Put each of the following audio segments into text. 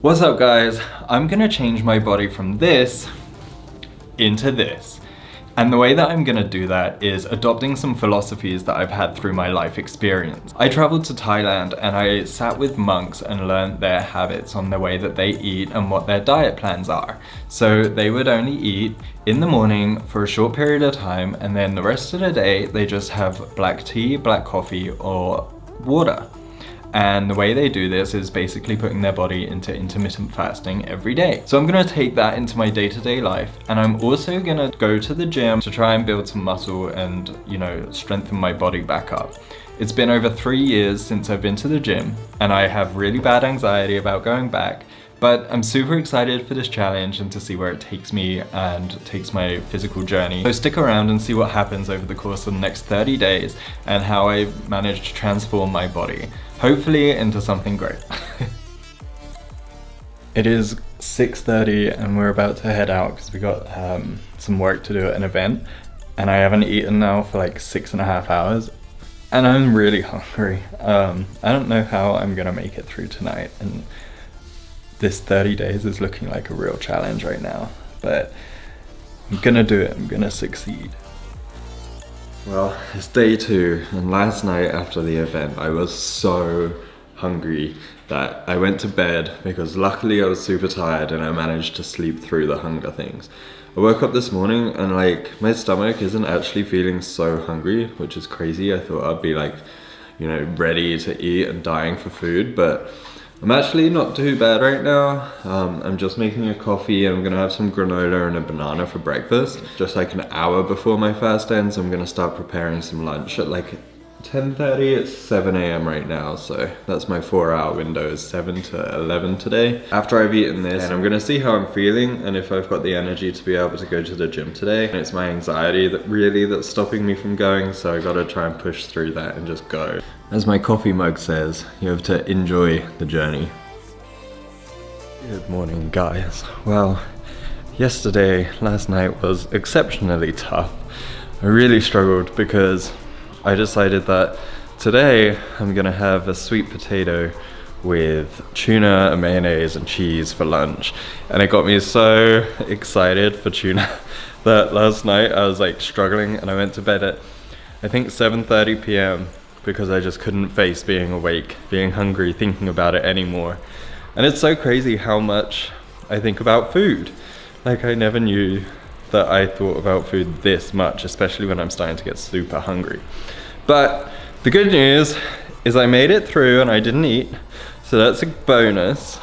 What's up guys? I'm gonna change my body from this into this. And the way that I'm gonna do that is adopting some philosophies that I've had through my life experience. I traveled to Thailand and I sat with monks and learned their habits on the way that they eat and what their diet plans are. So they would only eat in the morning for a short period of time, and then the rest of the day they just have black tea, black coffee, or water. And the way they do this is basically putting their body into intermittent fasting every day. So I'm gonna take that into my day-to-day life, and I'm also gonna go to the gym to try and build some muscle and, strengthen my body back up. It's been over 3 years since I've been to the gym, and I have really bad anxiety about going back, but I'm super excited for this challenge and to see where it takes me and takes my physical journey. So stick around and see what happens over the course of the next 30 days and how I manage to transform my body, hopefully into something great. It is 6:30 and we're about to head out because we got some work to do at an event, and I haven't eaten now for like 6.5 hours and I'm really hungry. I don't know how I'm gonna make it through tonight, and this 30 days is looking like a real challenge right now, but I'm gonna do it, I'm gonna succeed. Well, it's day 2, and last night after the event I was so hungry that I went to bed because luckily I was super tired and I managed to sleep through the hunger things. I woke up this morning and my stomach isn't actually feeling so hungry, which is crazy. I thought I'd be ready to eat and dying for food, but I'm actually not too bad right now. I'm just making a coffee and I'm gonna have some granola and a banana for breakfast. Just like an hour before my fast ends, I'm gonna start preparing some lunch at like 10:30. It's 7 a.m. right now, so that's my 4-hour window, is 7 to 11 today. After I've eaten this, and I'm gonna see how I'm feeling and if I've got the energy to be able to go to the gym today. And it's my anxiety that's stopping me from going, so I gotta try and push through that and just go. As my coffee mug says, you have to enjoy the journey. Good morning, guys. Well, last night was exceptionally tough. I really struggled because I decided that today I'm gonna have a sweet potato with tuna and mayonnaise and cheese for lunch, and it got me so excited for tuna that last night I was like struggling, and I went to bed at I think 7:30 p.m. because I just couldn't face being awake, being hungry, thinking about it anymore. And it's so crazy how much I think about food. Like, I never knew that I thought about food this much, especially when I'm starting to get super hungry. But the good news is I made it through and I didn't eat, so that's a bonus.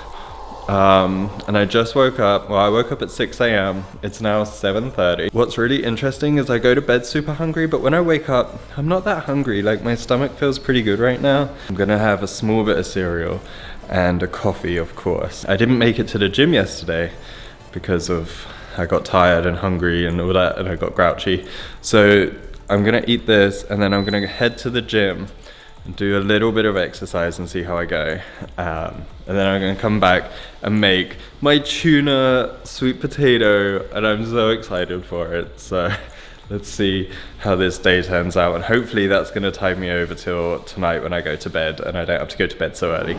And I just woke up. Well, I woke up at 6 a.m. It's now 7:30. What's really interesting is I go to bed super hungry, but when I wake up, I'm not that hungry. Like, my stomach feels pretty good right now. I'm gonna have a small bit of cereal and a coffee, of course. I didn't make it to the gym yesterday because I got tired and hungry and all that, and I got grouchy. So I'm gonna eat this and then I'm gonna head to the gym and do a little bit of exercise and see how I go. And then I'm gonna come back and make my tuna sweet potato, and I'm so excited for it. So let's see how this day turns out, and hopefully that's gonna tide me over till tonight when I go to bed and I don't have to go to bed so early.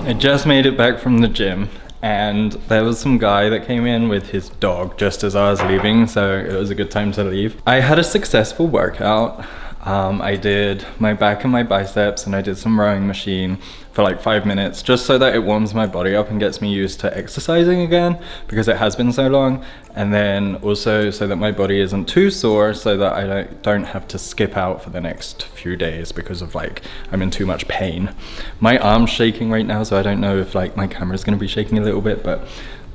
I just made it back from the gym, and there was some guy that came in with his dog just as I was leaving, so it was a good time to leave. I had a successful workout. I did my back and my biceps, and I did some rowing machine for like 5 minutes, just so that it warms my body up and gets me used to exercising again, because it has been so long. And then also so that my body isn't too sore, so that I don't have to skip out for the next few days because of I'm in too much pain. My arm's shaking right now, so I don't know if my camera's gonna be shaking a little bit, but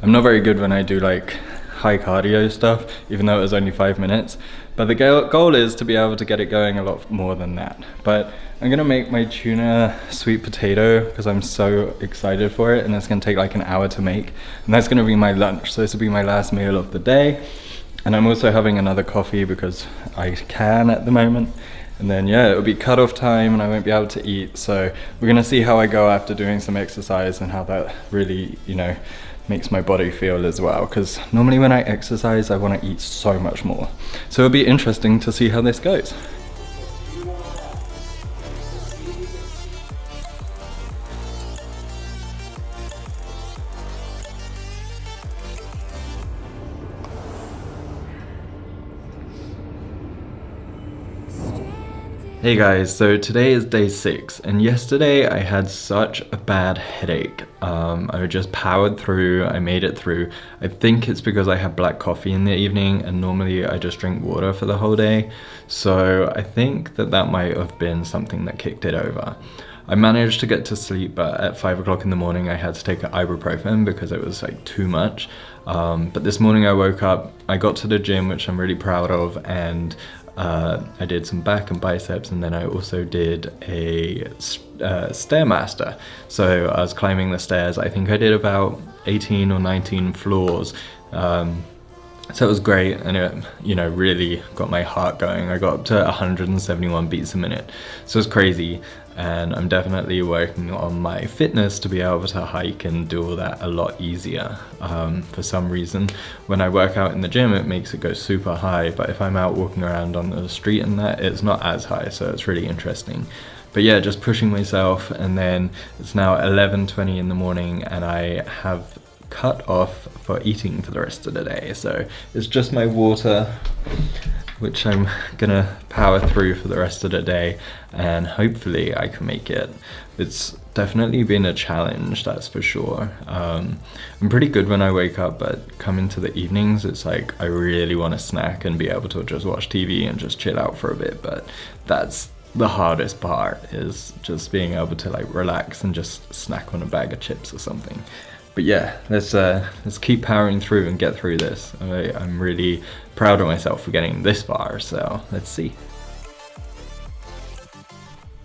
I'm not very good when I do high cardio stuff, even though it was only 5 minutes. But the goal is to be able to get it going a lot more than that. But I'm gonna make my tuna sweet potato because I'm so excited for it, and it's gonna take like an hour to make. And that's gonna be my lunch, so this will be my last meal of the day. And I'm also having another coffee because I can at the moment. And then yeah, it'll be cutoff time and I won't be able to eat. So we're gonna see how I go after doing some exercise and how that really, makes my body feel as well, because normally when I exercise I want to eat so much more. So it'll be interesting to see how this goes. Hey guys, so today is day 6 and yesterday I had such a bad headache. I just powered through, I made it through. I think it's because I had black coffee in the evening and normally I just drink water for the whole day. So I think that might have been something that kicked it over. I managed to get to sleep, but at 5 o'clock in the morning I had to take an ibuprofen because it was like too much. But this morning I woke up, I got to the gym, which I'm really proud of, and I did some back and biceps, and then I also did a Stairmaster. So I was climbing the stairs. I think I did about 18 or 19 floors. So it was great, and it, really got my heart going. I got up to 171 beats a minute. So it's crazy, and I'm definitely working on my fitness to be able to hike and do all that a lot easier. For some reason, when I work out in the gym, it makes it go super high, but if I'm out walking around on the street and that, it's not as high, so it's really interesting. But yeah, just pushing myself, and then it's now 11:20 in the morning, and I have cut off for eating for the rest of the day. So it's just my water, which I'm gonna power through for the rest of the day, and hopefully I can make it. It's definitely been a challenge, that's for sure. I'm pretty good when I wake up, but coming to the evenings, it's like I really want to snack and be able to just watch TV and just chill out for a bit, but that's the hardest part, is just being able to like relax and just snack on a bag of chips or something. But yeah, let's keep powering through and get through this. I'm really proud of myself for getting this far, so let's see.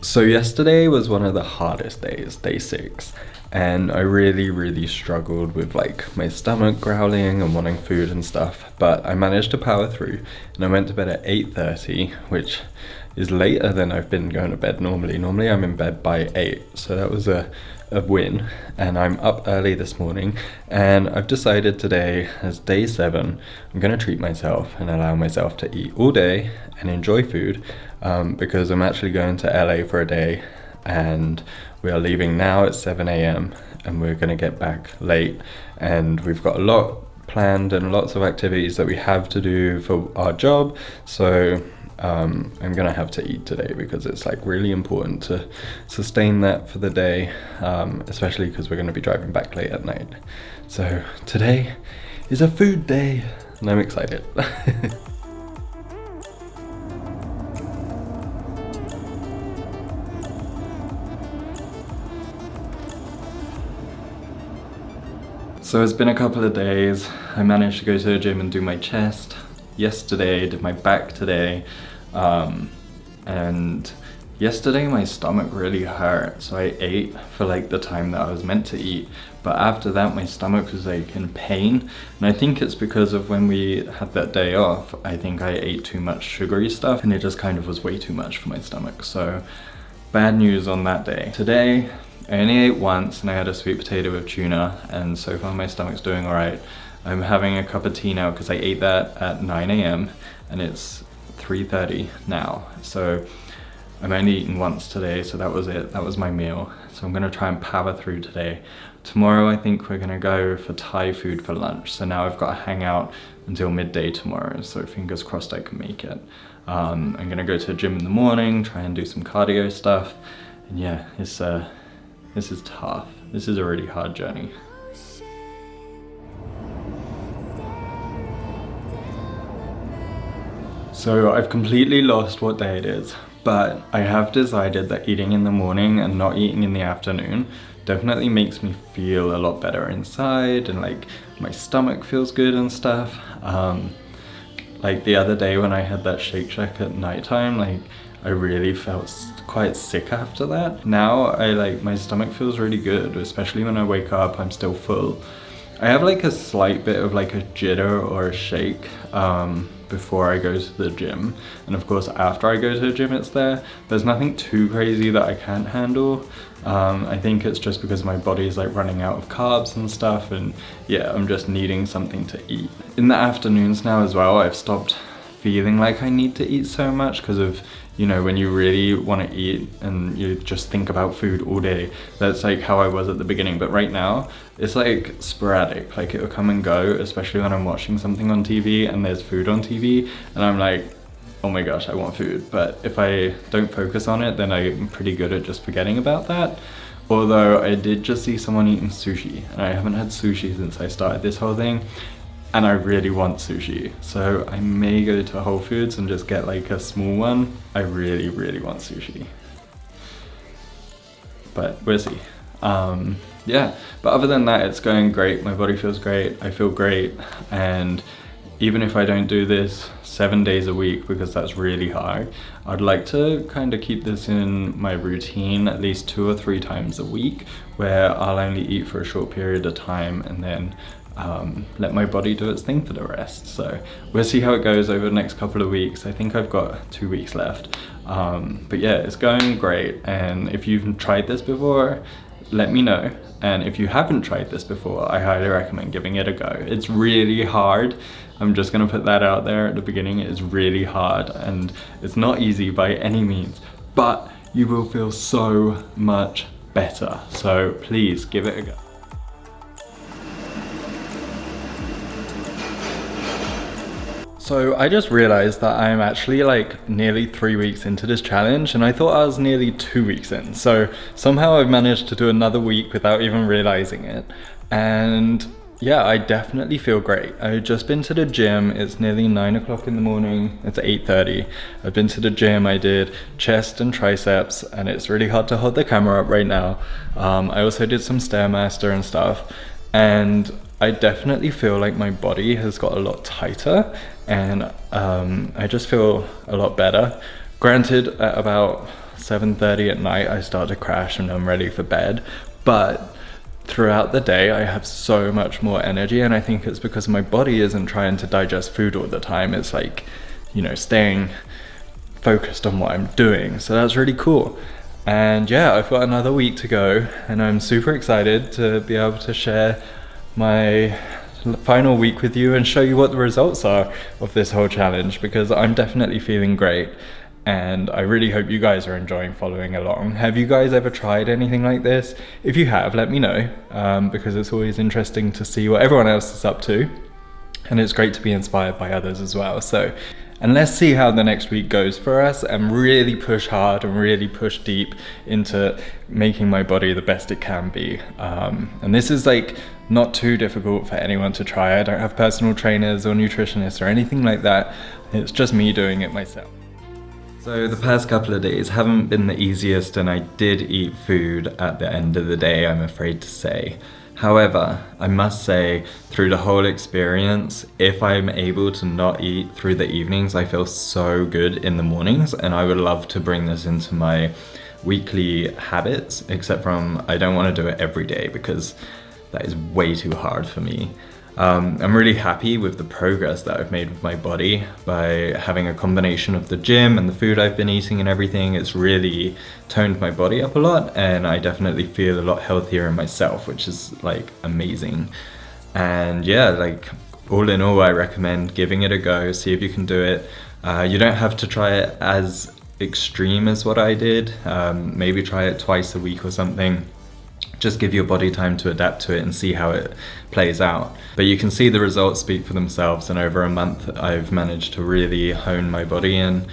So yesterday was one of the hardest days, day 6, and I really struggled with like my stomach growling and wanting food and stuff, but I managed to power through, and I went to bed at 8:30, which is later than I've been going to bed normally. Normally I'm in bed by 8, so that was a win. And I'm up early this morning, and I've decided today, as day 7, I'm gonna treat myself and allow myself to eat all day and enjoy food, because I'm actually going to LA for a day, and we are leaving now at 7 a.m. and we're gonna get back late, and we've got a lot planned and lots of activities that we have to do for our job. So I'm gonna have to eat today because it's like really important to sustain that for the day, especially because we're gonna be driving back late at night. So today is a food day and I'm excited. So it's been a couple of days. I managed to go to the gym and do my chest yesterday, did my back today, and yesterday my stomach really hurt, so I ate for like the time that I was meant to eat, but after that my stomach was like in pain, and I think it's because of when we had that day off. I think I ate too much sugary stuff and it just kind of was way too much for my stomach, so bad news on that day. Today I only ate once and I had a sweet potato with tuna, and so far my stomach's doing alright. I'm having a cup of tea now because I ate that at 9 a.m. and it's 3:30 now. So I'm only eaten once today, so that was it. That was my meal. So I'm gonna try and power through today. Tomorrow I think we're gonna go for Thai food for lunch. So now I've got to hang out until midday tomorrow. So fingers crossed I can make it. I'm gonna go to the gym in the morning, try and do some cardio stuff. And yeah, this is tough. This is a really hard journey. So I've completely lost what day it is, but I have decided that eating in the morning and not eating in the afternoon definitely makes me feel a lot better inside, and like my stomach feels good and stuff. Like the other day when I had that Shake Shack at nighttime, like I really felt quite sick after that. Now my stomach feels really good, especially when I wake up, I'm still full. I have like a slight bit of like a jitter or a shake before I go to the gym, and of course after I go to the gym it's there. There's nothing too crazy that I can't handle. I think it's just because my body is like running out of carbs and stuff, and yeah, I'm just needing something to eat. In the afternoons now as well, I've stopped feeling like I need to eat so much because of, when you really want to eat and you just think about food all day. That's like how I was at the beginning, but right now it's like sporadic. Like it'll come and go, especially when I'm watching something on TV and there's food on TV and I'm like, oh my gosh, I want food. But if I don't focus on it, then I'm pretty good at just forgetting about that. Although I did just see someone eating sushi, and I haven't had sushi since I started this whole thing, and I really want sushi. So I may go to Whole Foods and just get like a small one. I really, really want sushi. But we'll see. Yeah, but other than that, it's going great. My body feels great, I feel great, and even if I don't do this 7 days a week, because that's really hard, I'd like to kind of keep this in my routine at least 2 or 3 times a week, where I'll only eat for a short period of time and then let my body do its thing for the rest. So we'll see how it goes over the next couple of weeks. I think I've got 2 weeks left. But yeah, it's going great. And if you've tried this before, let me know. And if you haven't tried this before, I highly recommend giving it a go. It's really hard. I'm just gonna put that out there at the beginning. It's really hard and it's not easy by any means, but you will feel so much better. So please give it a go. So I just realized that I'm actually like nearly 3 weeks into this challenge, and I thought I was nearly 2 weeks in. So somehow I've managed to do another week without even realizing it. And yeah, I definitely feel great. I've just been to the gym. It's nearly 9 o'clock in the morning. It's 8:30. I've been to the gym. I did chest and triceps, and it's really hard to hold the camera up right now. I also did some Stairmaster and stuff. And I definitely feel like my body has got a lot tighter, and I just feel a lot better. Granted, at about 7:30 at night, I start to crash and I'm ready for bed. But throughout the day, I have so much more energy, and I think it's because my body isn't trying to digest food all the time. It's like, you know, staying focused on what I'm doing. So that's really cool. And yeah, I've got another week to go, and I'm super excited to be able to share my final week with you and show you what the results are of this whole challenge, because I'm definitely feeling great, and I really hope you guys are enjoying following along. Have you guys ever tried anything like this? If you have, let me know, because it's always interesting to see what everyone else is up to, and it's great to be inspired by others as well. So, and let's see how the next week goes for us, and really push hard and really push deep into making my body the best it can be. And this is like not too difficult for anyone to try. I don't have personal trainers or nutritionists or anything like that. It's just me doing it myself. So the past couple of days haven't been the easiest, and I did eat food at the end of the day, I'm afraid to say. However, I must say, through the whole experience, if I'm able to not eat through the evenings, I feel so good in the mornings, and I would love to bring this into my weekly habits, except from I don't want to do it every day because that is way too hard for me. I'm really happy with the progress that I've made with my body by having a combination of the gym and the food I've been eating and everything. It's really toned my body up a lot, and I definitely feel a lot healthier in myself, which is like amazing. And yeah, like all in all, I recommend giving it a go, see if you can do it. You don't have to try it as extreme as what I did. Maybe try it twice a week or something. Just give your body time to adapt to it and see how it plays out. But you can see the results speak for themselves, and over a month I've managed to really hone my body and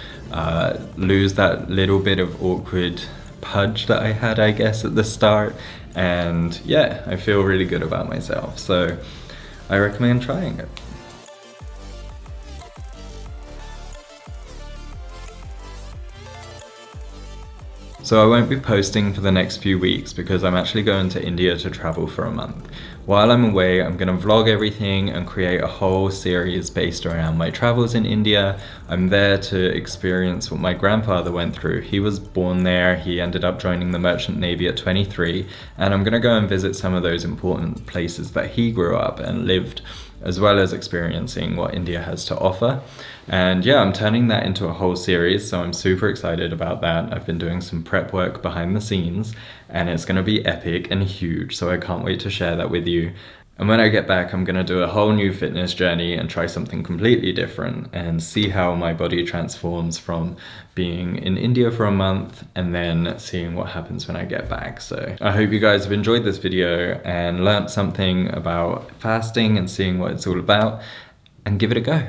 lose that little bit of awkward pudge that I had, I guess, at the start. And yeah, I feel really good about myself, so I recommend trying it. So I won't be posting for the next few weeks because I'm actually going to India to travel for a month. While I'm away, I'm going to vlog everything and create a whole series based around my travels in India. I'm there to experience what my grandfather went through. He was born there, he ended up joining the Merchant Navy at 23, and I'm going to go and visit some of those important places that he grew up and lived, as well as experiencing what India has to offer. And yeah, I'm turning that into a whole series, so I'm super excited about that. I've been doing some prep work behind the scenes, and it's gonna be epic and huge, so I can't wait to share that with you. And when I get back, I'm gonna do a whole new fitness journey and try something completely different and see how my body transforms from being in India for a month and then seeing what happens when I get back. So I hope you guys have enjoyed this video and learnt something about fasting and seeing what it's all about, and give it a go.